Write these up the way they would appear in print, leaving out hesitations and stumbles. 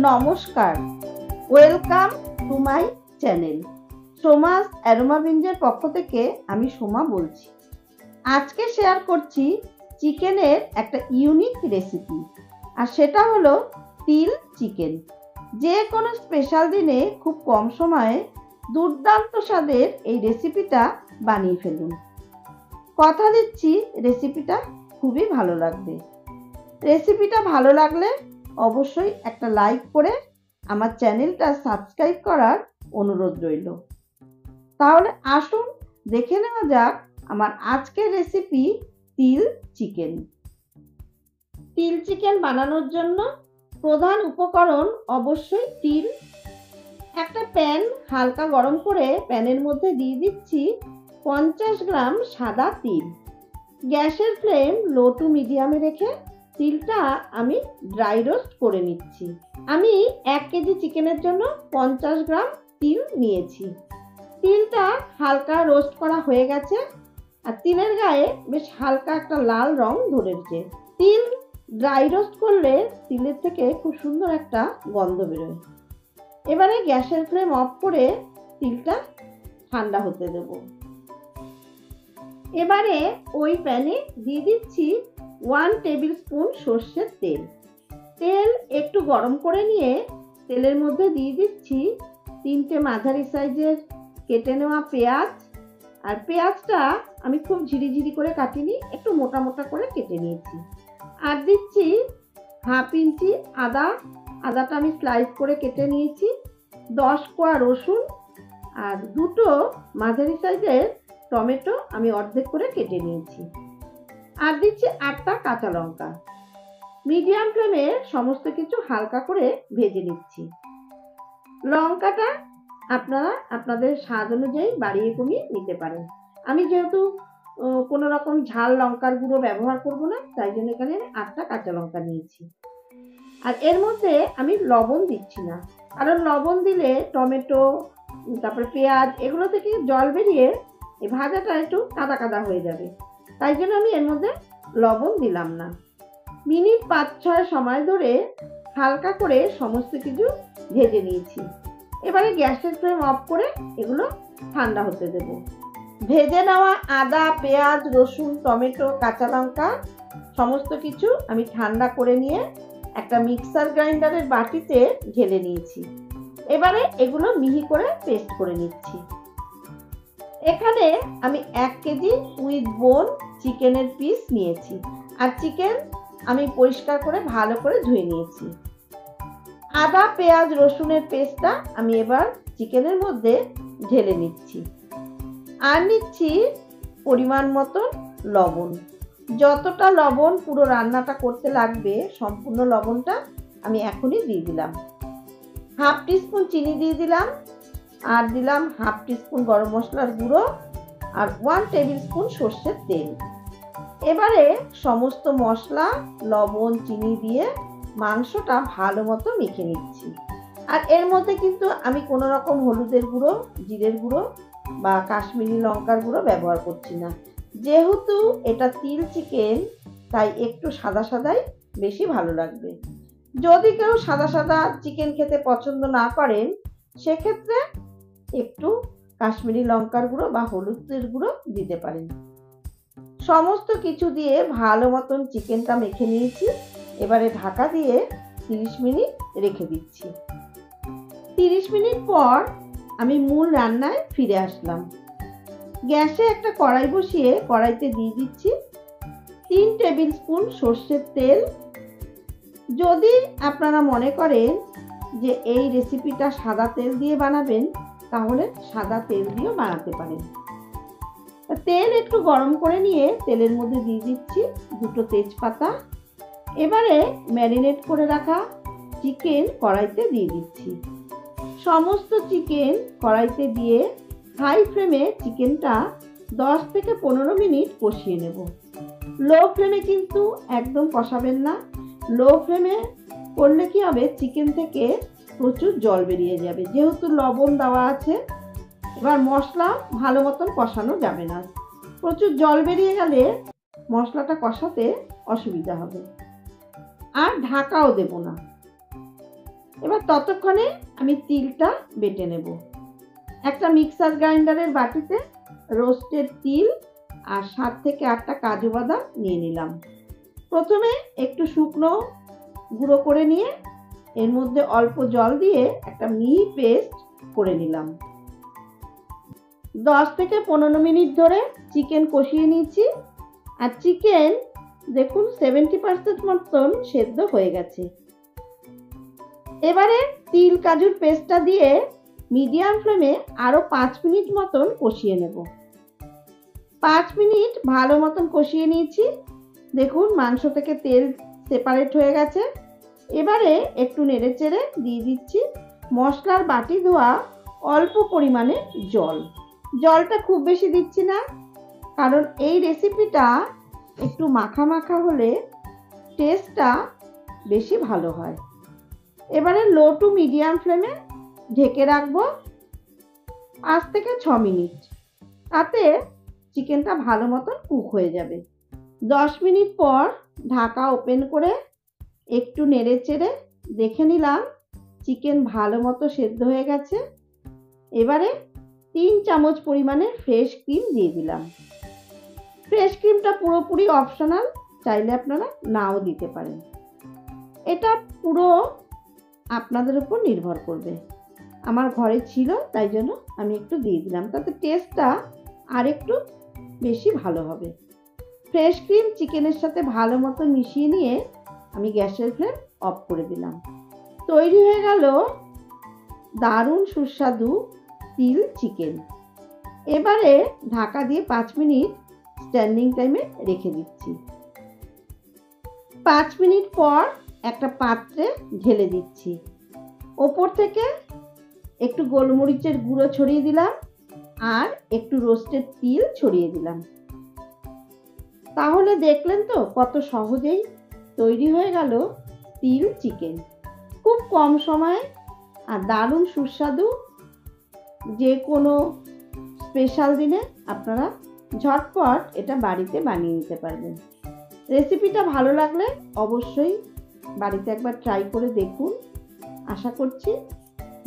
নমস্কার, welcome to my channel. সোমাস অ্যারোমাবিঞ্জের পক্ষ থেকে আমি সোমা বলছি। আজকে শেয়ার করছি চিকেনের একটা ইউনিক রেসিপি, আর সেটা হলো তিল চিকেন। যে কোনো স্পেশাল দিনে খুব কম সময়ে দুর্দান্ত স্বাদের এই রেসিপিটা বানিয়ে ফেলুন। কথা দিচ্ছি রেসিপিটা খুবই ভালো লাগবে। রেসিপিটা ভালো লাগলে অবশ্যই একটা লাইক করে আমার চ্যানেলটা সাবস্ক্রাইব করার অনুরোধ রইল। তাহলে আসুন দেখে নেওয়া যাক আমার আজকের রেসিপি তিল চিকেন। তিল চিকেন বানানোর জন্য প্রধান উপকরণ অবশ্যই তিল। একটা প্যান হালকা গরম করে প্যানের মধ্যে দিয়ে দিচ্ছি 50 গ্রাম সাদা তিল। গ্যাসের ফ্লেম লো টু মিডিয়ামে রেখে তিলটা আমি ড্রাই রোস্ট করে নিচ্ছি। আমি 1 কেজি চিকেনের জন্য 50 গ্রাম তিল নিয়েছি। তিলটা হালকা রোস্ট করা হয়ে গেছে, আর তিলের গায়ে বেশ হালকা একটা লাল রং ধরেছে। তিল ড্রাই রোস্ট করলে তিলের থেকে খুব সুন্দর একটা গন্ধ বেরোয়। এবারে গ্যাসের ফ্লেম অফ করে তিলটা ঠান্ডা হতে দেব। এবারে ওই প্যানে দিয়ে দিচ্ছি 1 টেবিল স্পুন সর্ষের তেল। তেল একটু গরম করে নিয়ে তেলের মধ্যে দিয়ে দিচ্ছি 3টে মাঝারি সাইজের কেটে নেওয়া পেঁয়াজ। আর পেঁয়াজটা আমি খুব ঝিরিঝিরি করে কাটিনি, একটু মোটা মোটা করে কেটে নিয়েছি। আর দিচ্ছি 1/2 ইঞ্চি আদা। আদাটা আমি স্লাইস করে কেটে নিয়েছি। 10 কোয়া রসুন আর 2টো মাঝারি সাইজের টমেটো আমি অর্ধেক করে কেটে নিয়েছি। আর দিচ্ছি 8টা কাঁচা লঙ্কা। মিডিয়াম ফ্লেমে সমস্ত কিছু হালকা করে ভেজে নিচ্ছি। লঙ্কাটা আপনারা আপনাদের স্বাদ অনুযায়ী বাড়িয়ে কমিয়ে নিতে পারেন। আমি যেহেতু কোনো রকম ঝাল লঙ্কার গুঁড়ো ব্যবহার করব না, তাই জন্য এখানে 8টা কাঁচা লঙ্কা নিয়েছি। আর এর মধ্যে আমি লবণ দিচ্ছি না, কারণ লবণ দিলে টমেটো তারপরে পেঁয়াজ এগুলো থেকে জল বেরিয়ে এই ভাজাটা একটু কাদা কাদা হয়ে যাবে, তাই জন্য আমি এর মধ্যে লবণ দিলাম না। মিনিট 5-6 সময় ধরে হালকা করে সমস্ত কিছু ভেজে নিয়েছি। এবারে গ্যাসের ফ্লেম অফ করে এগুলো ঠান্ডা হতে দেব। ভেজে নেওয়া আদা, পেঁয়াজ, রসুন, টমেটো, কাঁচা লঙ্কা সমস্ত কিছু আমি ঠান্ডা করে নিয়ে একটা মিক্সার গ্রাইন্ডারের বাটিতে ঢেলে নিয়েছি। এবারে এগুলো মিহি করে পেস্ট করে নিচ্ছি। এখানে আমি 1 কেজি উইথ বোন চিকেনের পিস নিয়েছি। আর চিকেন আমি পরিষ্কার করে ভালো করে ধুয়ে নিয়েছি। আদা, পেঁয়াজ, রসুনের পেস্টটা আমি এবার চিকেনের মধ্যে ঢেলে নিচ্ছি। আর নিচ্ছি পরিমাণ মতন লবণ। যতটা লবণ পুরো রান্নাটা করতে লাগবে সম্পূর্ণ লবণটা আমি এখনই দিয়ে দিলাম। 1/2 টিস্পুন চিনি দিয়ে দিলাম। আর দিলাম 1/2 টিস্পুন গরম মশলার গুঁড়ো আর 1 টেবিল স্পুন সর্ষের তেল। এবারে সমস্ত মশলা, লবণ, চিনি দিয়ে মাংসটা ভালো মতো মেখে নিচ্ছি। আর এর মধ্যে কিন্তু আমি কোনো রকম হলুদের গুঁড়ো, জিরের গুঁড়ো বা কাশ্মীরি লঙ্কার গুঁড়ো ব্যবহার করছি না। যেহেতু এটা তিল চিকেন, তাই একটু সাদা সাদাই বেশি ভালো লাগবে। যদি কেউ সাদা সাদা চিকেন খেতে পছন্দ না করেন, সেক্ষেত্রে একটু কাশ্মীরি লঙ্কার গুঁড়ো বা হলুদের গুঁড়ো দিতে পারেন। সমস্ত কিছু দিয়ে ভালো মতন চিকেনটা মেখে নিয়েছি। এবারে ঢাকা দিয়ে 30 মিনিট রেখে দিচ্ছি। 30 মিনিট পর আমি মূল রান্নায় ফিরে আসলাম। গ্যাসে একটা কড়াই বসিয়ে কড়াইতে দিয়ে দিচ্ছি 3 টেবিল স্পুন সর্ষের তেল। যদি আপনারা মনে করেন যে এই রেসিপিটা সাদা তেল দিয়ে বানাবেন, তাহলে সাদা তেল দিয়েও বানাতে পারেন। তেল একটু গরম করে নিয়ে তেলের মধ্যে দিয়ে দিচ্ছি 2টো তেজপাতা। এবারে ম্যারিনেট করে রাখা চিকেন কড়াইতে দিয়ে দিচ্ছি। সমস্ত চিকেন কড়াইতে দিয়ে হাই ফ্লেমে চিকেনটা 10 থেকে 15 মিনিট কষিয়ে নেব। লো ফ্লেমে কিন্তু একদম কষাবেন না। লো ফ্লেমে করলে কি হবে, চিকেন থেকে প্রচুর জল বেরিয়ে যাবে, যেহেতু লবণ দেওয়া আছে। এবার মশলা ভালো মতন কষানো যাবে না, প্রচুর জল বেরিয়ে গেলে মশলাটা কষাতে অসুবিধা হবে। আর ঢাকাও দেব না। এবার ততক্ষণে আমি তিলটা বেটে নেব। একটা মিক্সার গ্রাইন্ডারের বাটিতে রোস্টেড তিল আর 7 থেকে 8টা কাজু বাদাম নিয়ে নিলাম। প্রথমে একটু শুকনো গুঁড়ো করে নিয়ে এর মধ্যে অল্প জল দিয়ে একটা মিহি পেস্ট করে নিলাম। 10 থেকে 15 মিনিট ধরে চিকেন কষিয়ে নিয়েছি। আর চিকেন দেখুন 70% মতন সেদ্ধ হয়ে গেছে। এবারে তিল কাজুর পেস্টটা দিয়ে মিডিয়াম ফ্লেমে আরো 5 মিনিট মতন কষিয়ে নেব। 5 মিনিট ভালো মতন কষিয়ে নিয়েছি। দেখুন মাংস থেকে তেল সেপারেট হয়ে গেছে। এবারে একটু নেড়েচেড়ে দিয়ে দিচ্ছি মশলার বাটি ধোয়া অল্প পরিমাণে জল। জলটা খুব বেশি দিচ্ছি না, কারণ এই রেসিপিটা একটু মাখা মাখা হলে টেস্টটা বেশি ভালো হয়। এবারে লো টু মিডিয়াম ফ্লেমে ঢেকে রাখবো 5 থেকে 6 মিনিট। তাতে চিকেনটা ভালো মতন কুক হয়ে যাবে। 10 মিনিট পর ঢাকা ওপেন করে একটু নেড়েচেড়ে দেখে নিলাম চিকেন ভালো মতো সেদ্ধ হয়ে গেছে। এবারে 3 চামচ পরিমাণে ফ্রেশ ক্রিম দিয়ে দিলাম। ফ্রেশ ক্রিমটা পুরোপুরি অপশনাল, চাইলে আপনারা নাও দিতে পারেন। এটা পুরো আপনাদের উপর নির্ভর করবে। আমার ঘরে ছিল তাই জন্য আমি একটু দিয়ে দিলাম, তাতে টেস্টটা আর একটু বেশি ভালো হবে। ফ্রেশ ক্রিম চিকেনের সাথে ভালো মতো মিশিয়ে নিয়ে আমি গ্যাসের ফ্লেম অফ করে দিলাম। তৈরি হয়ে গেল দারুণ সুস্বাদু তিল চিকেন। এবারে ঢাকা দিয়ে 5 মিনিট স্ট্যান্ডিং টাইমে রেখে দিচ্ছি। 5 মিনিট পর একটা পাত্রে ঢেলে দিচ্ছি। ওপর থেকে একটু গোলমরিচের গুঁড়ো ছড়িয়ে দিলাম আর একটু রোস্টেড তিল ছড়িয়ে দিলাম। তাহলে দেখলেন তো কত সহজেই তৈরি হয়ে গেল তিল চিকেন। খুব কম সময়ে আর দারুণ সুস্বাদু। যে কোনো স্পেশাল দিনে আপনারা ঝটপট এটা বাড়িতে বানিয়ে নিতে পারবেন। রেসিপিটা ভালো লাগলে অবশ্যই বাড়িতে একবার ট্রাই করে দেখুন। আশা করছি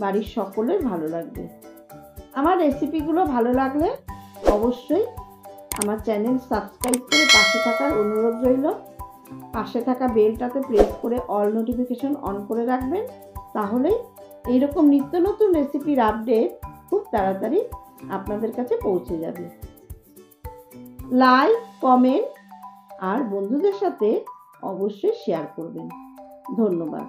বাড়ির সকলের ভালো লাগবে। আমার রেসিপিগুলো ভালো লাগলে অবশ্যই আমার চ্যানেল সাবস্ক্রাইব করে পাশে থাকার অনুরোধ রইল। পাশে থাকা বেলটাতে প্রেস করে অল নোটিফিকেশন অন করে রাখবেন, তাহলেই এইরকম নিত্য নতুন রেসিপির আপডেট খুব তাড়াতাড়ি আপনাদের কাছে পৌঁছে যাবে। লাইক, কমেন্ট আর বন্ধুদের সাথে অবশ্যই শেয়ার করবেন। ধন্যবাদ।